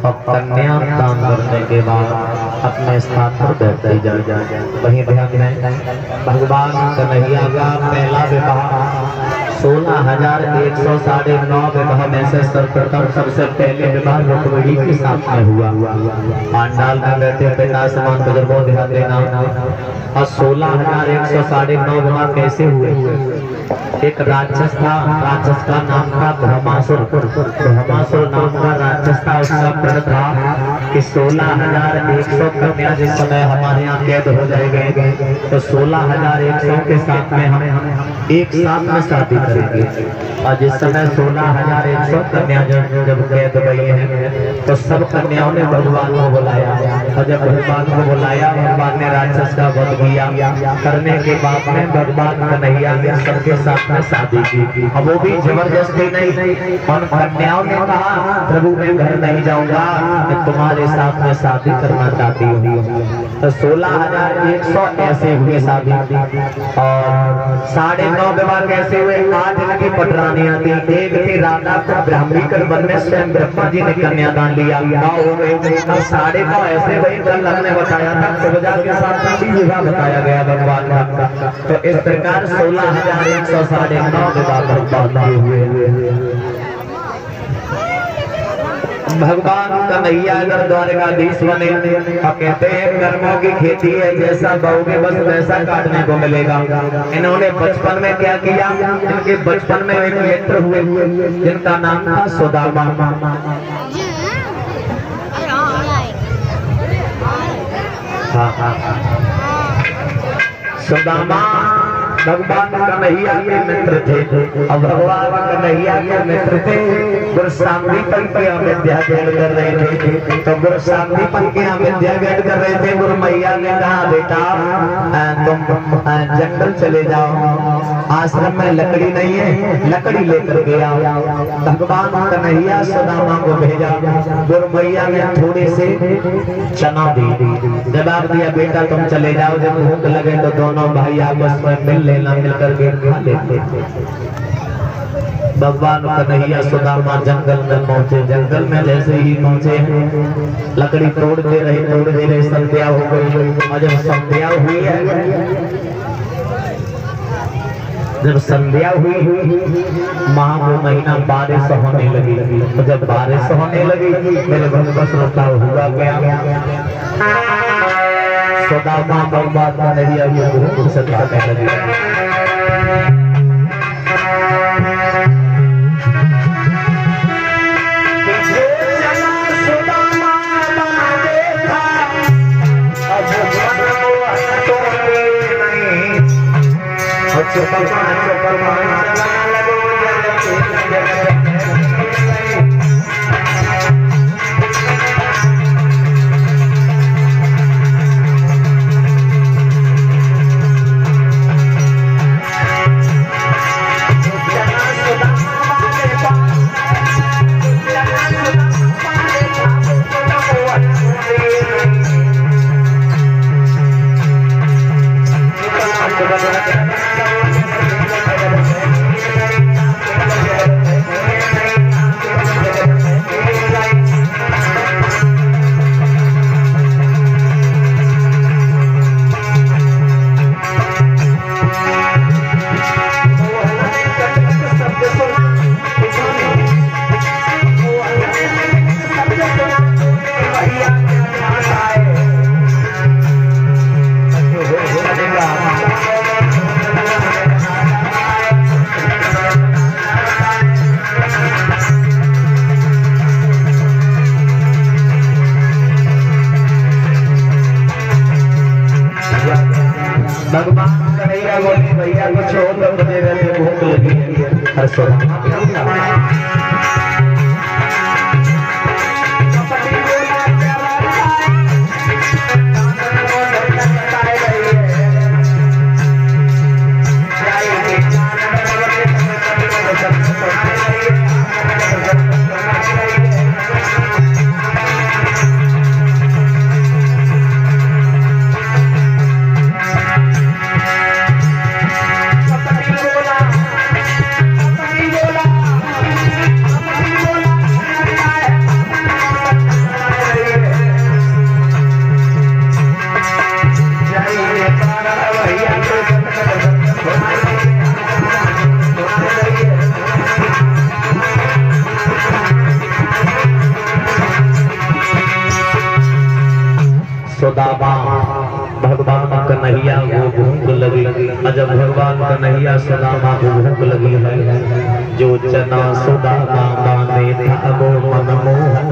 और कन्या दान करने के बाद अपने स्थान पर बैठते जा। वहीं ध्यान दें, भगवान कन्हैया का पहला विवाह 16,109 विवाह में से सर्वप्रथम सबसे पहले विवाह रुक्मिणी के साथ में हुआ। पांडाल में बैठे पिता समान बुजुर्गों ध्यान देना। और 16,109 विवाह कैसे हुए? एक राक्षस था, राक्षस का नाम था ब्रह्मासुर। ब्रह्मासुर नाम का राक्षस था, उसका प्रण था कि 16,100 कन्या जिस समय हमारे यहाँ कैद हो जाएंगे तो 16,100 के साथ में हम एक साथ में शादी करेंगे। और जिस समय 16,100 कन्या जब कैद गई हैं तो सब कन्याओं ने भगवान को बुलाया। और जब भगवान को बुलाया, भगवान ने राक्षस का वध किया। करने के बाद में भगवान कन्हैया ने सबके साथ में शादी की। अब वो भी जबरदस्ती नहीं, और कन्याओं ने कहा प्रभु मैं घर नहीं जाऊंगा, मैं तुम्हारे साथ में शादी करना चाहती हूँ। तो 16,100 ऐसे हुए शादी। और 9.5 विवाह कैसे हुए? 8 इनकी पटरानियां थी। एक थी राधा को ब्राह्मणी कर वन में स्वयं ब्रह्मा जी ने कन्यादान लिया। 9 हो गए। 9.5 ऐसे वही कल हमने बताया था, सुभद्रा के साथ शादी विवाह बताया गया भगवान का। तो इस प्रकार 16,100 9.5 विवाह भगवान हुए। भगवान कन्हैया अगर द्वारकाधीश बने और कहते हैं कर्मों की खेती है, जैसा बोओगे बस वैसा काटने को मिलेगा। इन्होंने बचपन में क्या किया? इनके बचपन में एक मित्र हुए जिनका नाम था सुदामा। सुदामा भगवान कन्हैया के मित्र थे। और भगवान कन्हैया के मित्र थे गुरु शांतिपन की विद्या भेंट कर रहे थे। तो गुरु शांतिपन की विद्या भेंट कर रहे थे। गुरु मैया ने कहा बेटा तुम जंगल चले जाओ, आश्रम में लकड़ी नहीं है, लकड़ी लेकर के आओ। भगवान कन्हैया सुदामा को भेजा। गुरु मैया ने थोड़े से चना दी, जवाब दिया बेटा तुम चले जाओ, जब भूख लगे तो दोनों भाई आपस में मिल मिलकर के खा लेते। भगवान कन्हैया सुदामा जंगल में पहुंचे। जंगल में जैसे ही पहुंचे लकड़ी तोड़ते रहे, संध्या हो गई। और जब संध्या हुई है, जब संध्या हुई माह को महीना बारिश होने लगी। तो जब बारिश होने लगी मेरे भगवत श्रोता हुआ गया सुदामा भगवान कन्हैया गुरु से कहने लगे भगवान कन्हैया बोले भैया कुछ और तो दे रहे, भूख लगी है। सुदामा भगवान कन्हैया को भूख लगी। जब भगवान कन्हैया सुदामा को भूख लगी है, जो चना सुदामा माने था वो मनमोहन